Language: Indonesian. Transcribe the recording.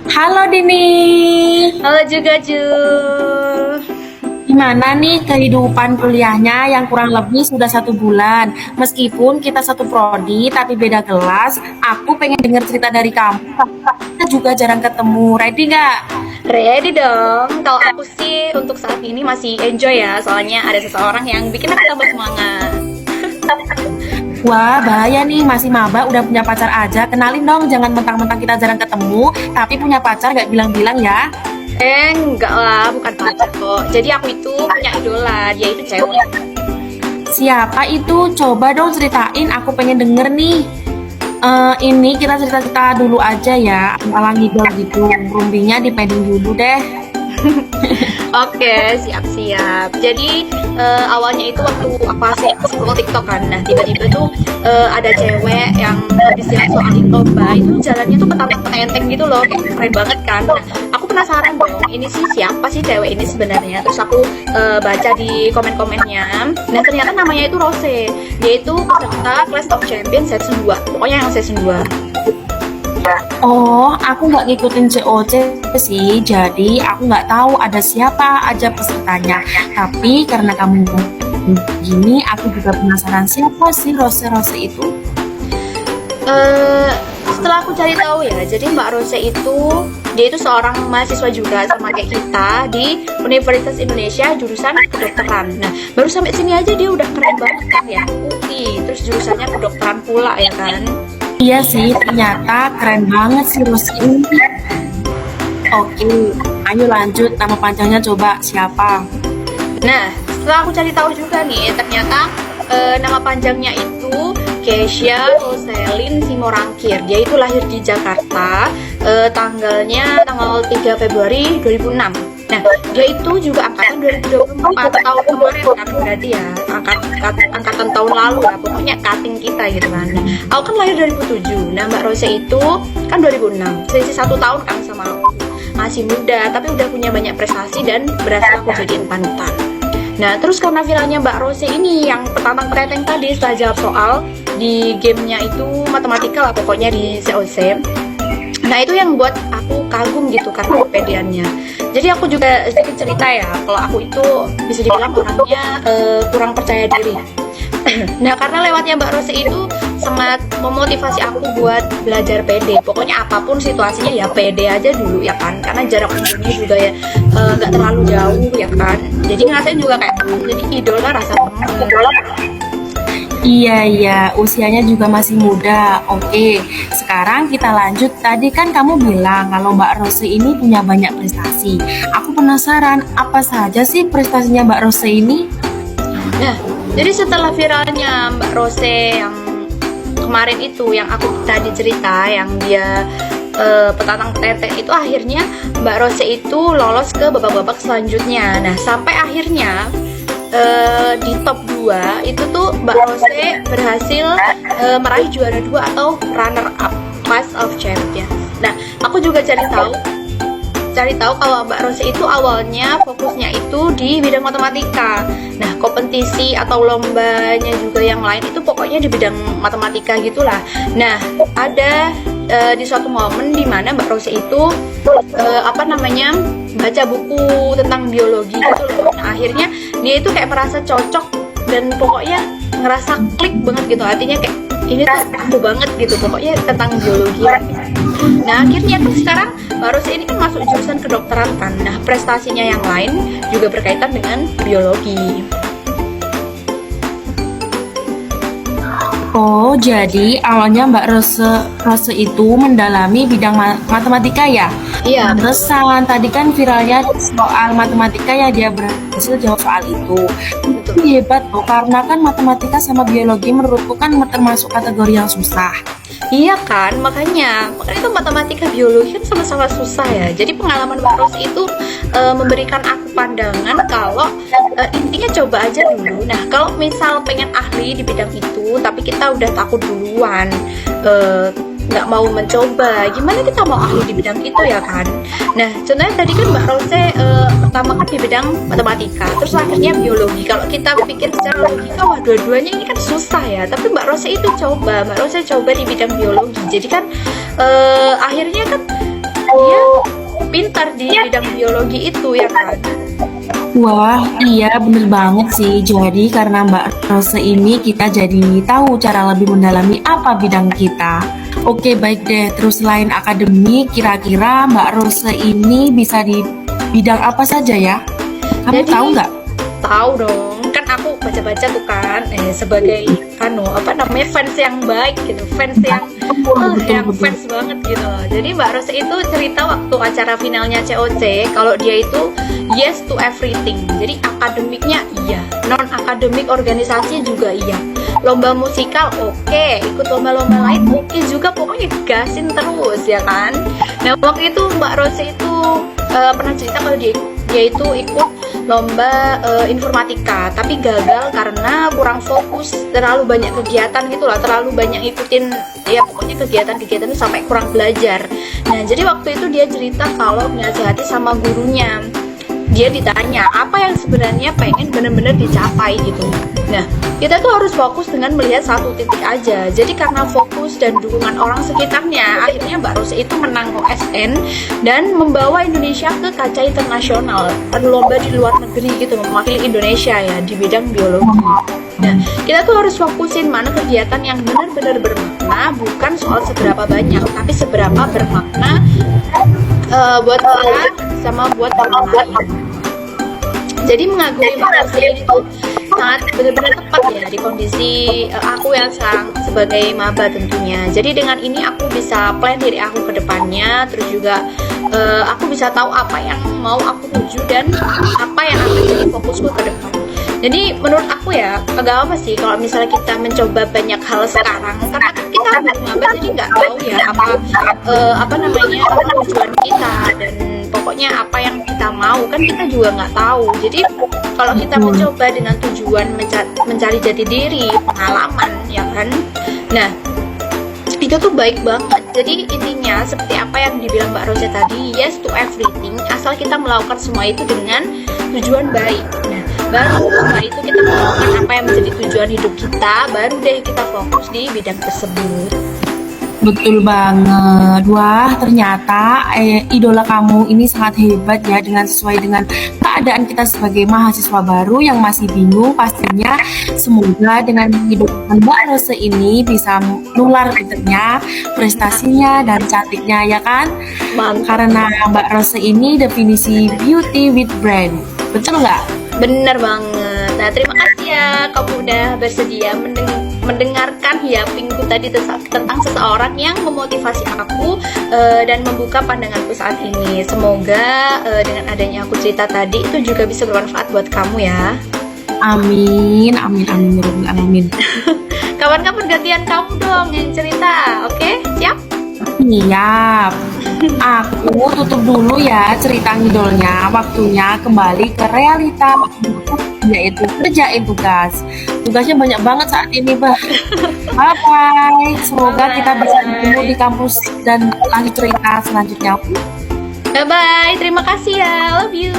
Halo Dini, Halo juga Ju. gimana nih kehidupan kuliahnya yang kurang lebih sudah 1 bulan? Meskipun kita satu prodi tapi beda kelas, aku pengen dengar cerita dari kamu. Kita juga jarang ketemu, ready nggak? Ready dong. Kalau aku sih untuk saat ini masih enjoy ya, soalnya ada seseorang yang bikin aku tambah semangat. Wah, bahaya nih, masih maba udah punya pacar aja. Kenalin dong, jangan mentang-mentang kita jarang ketemu, tapi punya pacar nggak bilang-bilang ya. Enggak lah, bukan pacar kok. Jadi aku itu punya idola, dia itu cewek. Siapa itu? Coba dong ceritain, aku pengen denger nih. Ini kita cerita-cerita dulu aja ya, ala ngidol gitu. Rumbinya dipending dulu deh. Oke, siap-siap. Jadi awalnya itu waktu aku asik scroll TikTok kan. Nah, tiba-tiba tuh ada cewek yang habis lihat soal lomba itu jalannya tuh petantang-petenteng gitu loh, kayak keren banget kan. Nah, aku penasaran dong, ini sih siapa sih cewek ini sebenarnya? Terus aku baca di komen-komennya. Nah, ternyata namanya itu Rose. Dia itu peserta Clash of Champions season 2. Pokoknya yang season 2. Oh, aku nggak ngikutin COC sih, jadi aku nggak tahu ada siapa aja pesertanya. Tapi karena kamu gini, aku juga penasaran siapa sih Rose-Rose itu. eh Setelah aku cari tahu ya, jadi Mbak Rose itu dia itu seorang mahasiswa juga sama kayak kita di Universitas Indonesia jurusan kedokteran. Nah, baru sampai sini aja dia udah keren banget kan ya, UI, terus jurusannya kedokteran pula ya kan. Iya sih, ternyata keren banget sih Rose ini. Oke, ayo lanjut. Nama panjangnya coba siapa? Nah, setelah aku cari tahu juga nih, ternyata nama panjangnya itu Keisha Roselyn Simorangkir. Dia itu lahir di Jakarta, tanggal 3 Februari 2006. Nah, dia itu juga angkatan 2024 tahun kemarin kan berarti ya, angkatan tahun lalu lah, pokoknya cutting kita gitu kan. Nah, aku kan lahir 2007. Nah, Mbak Rose itu kan 2006, selisih 1 tahun kan sama aku. Masih muda, tapi udah punya banyak prestasi dan berhasil aku jadiin panutan. Nah, terus karena viralnya Mbak Rose ini yang petantang-petenteng tadi setelah jawab soal di gamenya itu matematika lah pokoknya di COC. Nah, itu yang buat aku kagum gitu karena kepedeannya. Jadi aku juga sedikit cerita ya, kalau aku itu bisa dibilang orangnya kurang percaya diri. Nah, karena lewatnya Mbak Rose itu sangat memotivasi aku buat belajar pede. Pokoknya apapun situasinya ya pede aja dulu ya kan. Karena jarak umurnya juga ya nggak terlalu jauh ya kan. Jadi ngerasain juga kayak jadi idola rasa temen. Iya, usianya juga masih muda. Oke, sekarang kita lanjut. Tadi kan kamu bilang kalau Mbak Rose ini punya banyak prestasi. Aku penasaran, apa saja sih prestasinya Mbak Rose ini? Nah, jadi setelah viralnya Mbak Rose yang kemarin itu yang aku tadi cerita yang dia petantang petenteng itu akhirnya Mbak Rose itu lolos ke babak-babak selanjutnya. Nah, sampai akhirnya di top 2 itu tuh Mbak Rose berhasil meraih juara 2 atau runner up Clash of Champions. Nah, aku juga cari tahu kalau Mbak Rose itu awalnya fokusnya itu di bidang matematika. Nah, kompetisi atau lombanya juga yang lain itu pokoknya di bidang matematika gitulah. Nah, ada di suatu momen di mana Mbak Rose itu baca buku tentang biologi gitu loh. Nah, akhirnya dia itu kayak merasa cocok dan pokoknya ngerasa klik banget gitu. Artinya kayak ini tuh aku banget gitu pokoknya tentang biologi. Nah, akhirnya kan sekarang Mbak Rose ini kan masuk jurusan kedokteran kan. Nah, prestasinya yang lain juga berkaitan dengan biologi. Oh, jadi awalnya Mbak Rose itu mendalami bidang matematika ya? Iya, Pantesan, tadi kan viralnya soal matematika ya dia berhasil jawab soal itu. betul. Itu hebat loh, karena kan matematika sama biologi menurutku kan termasuk kategori yang susah. Iya kan, makanya itu matematika biologi kan sama-sama susah ya. Jadi pengalaman Mbak Rose itu memberikan aku pandangan kalau intinya coba aja dulu. Nah, kalau misal pengen ahli di bidang itu, tapi kita udah takut duluan, nggak mau mencoba, gimana kita mau ahli di bidang itu ya kan? Nah, contohnya tadi kan Mbak Rose pertama kan di bidang matematika, terus akhirnya biologi. Kalau kita pikir secara logika, wah dua-duanya ini kan susah ya. Tapi Mbak Rose coba di bidang biologi. Jadi kan akhirnya kan dia pintar di bidang biologi itu ya kan. Wah, iya bener banget sih. Jadi karena Mbak Rose ini kita jadi tahu cara lebih mendalami apa bidang kita. Oke, baik deh. Terus selain akademik, kira-kira Mbak Rose ini bisa di bidang apa saja ya? Kamu Jadi, tahu nggak? tahu dong, kan aku baca-baca tuh kan, sebagai apa namanya, fans yang baik gitu, fans yang yang fans banget gitu. Jadi Mbak Rose itu cerita waktu acara finalnya COC kalau dia itu yes to everything. Jadi akademiknya iya, non akademik organisasi juga iya. Lomba musikal oke, ikut lomba-lomba lain oke juga, pokoknya gasin terus ya kan. Nah waktu itu Mbak Rose itu pernah cerita kalau dia itu ikut lomba informatika tapi gagal karena kurang fokus, terlalu banyak kegiatan gitulah, terlalu banyak ikutin ya pokoknya kegiatan-kegiatan itu sampai kurang belajar. Nah jadi waktu itu dia cerita kalau dinasihati sama gurunya, dia ditanya apa yang sebenarnya pengen benar-benar dicapai gitu. Nah kita tuh harus fokus dengan melihat satu titik aja. Jadi karena fokus dan dukungan orang sekitarnya, akhirnya Mbak Rose itu menang OSN dan membawa Indonesia ke kancah internasional, lomba di luar negeri gitu, mewakili Indonesia ya di bidang biologi. Nah kita tuh harus fokusin mana kegiatan yang benar-benar bermakna, bukan soal seberapa banyak tapi seberapa bermakna buat kita sama buat orang lain. Jadi mengagumi Mbak Rose ini tuh sangat benar-benar tepat ya di kondisi aku yang sebagai maba tentunya. Jadi dengan ini aku bisa plan diri aku ke depannya, terus juga aku bisa tahu apa yang mau aku tuju dan apa yang akan jadi fokusku ke depan. Jadi menurut aku ya agak apa sih kalau misalnya kita mencoba banyak hal sekarang, karena kan kita baru maba jadi nggak tahu ya apa namanya apa tujuan kita, dan pokoknya apa yang kita mau kan kita juga nggak tahu. Jadi kalau kita mencoba dengan tujuan mencari jati diri, pengalaman ya kan, nah itu tuh baik banget. Jadi intinya seperti apa yang dibilang Mbak Rose tadi, yes to everything, asal kita melakukan semua itu dengan tujuan baik. Nah baru setelah itu kita melakukan apa yang menjadi tujuan hidup kita, baru deh kita fokus di bidang tersebut. Betul banget. Wah, ternyata idola kamu ini sangat hebat ya, dengan sesuai dengan keadaan kita sebagai mahasiswa baru yang masih bingung pastinya. Semoga dengan kehidupan Mbak Rose ini bisa nular pinternya, prestasinya dan cantiknya ya kan? Mantap. Karena Mbak Rose ini definisi beauty with brand. Betul nggak? Bener banget. Nah terima kasih ya kamu udah bersedia mendengarkan hiapingku tadi tentang seseorang yang memotivasi aku dan membuka pandanganku saat ini. Semoga dengan adanya aku cerita tadi itu juga bisa bermanfaat buat kamu ya. Amin, amin, amin, ya Rabbal alamin. Kapan-kapan gantian kamu dong yang cerita, oke? Siap? Siap. Aku tutup dulu ya cerita ngidolnya. Waktunya kembali ke realita, yaitu kerjain tugas. Tugasnya banyak banget saat ini, Bah. Bye-bye. Semoga kita bisa ketemu di kampus dan lanjut cerita selanjutnya. Bye-bye, terima kasih ya, love you.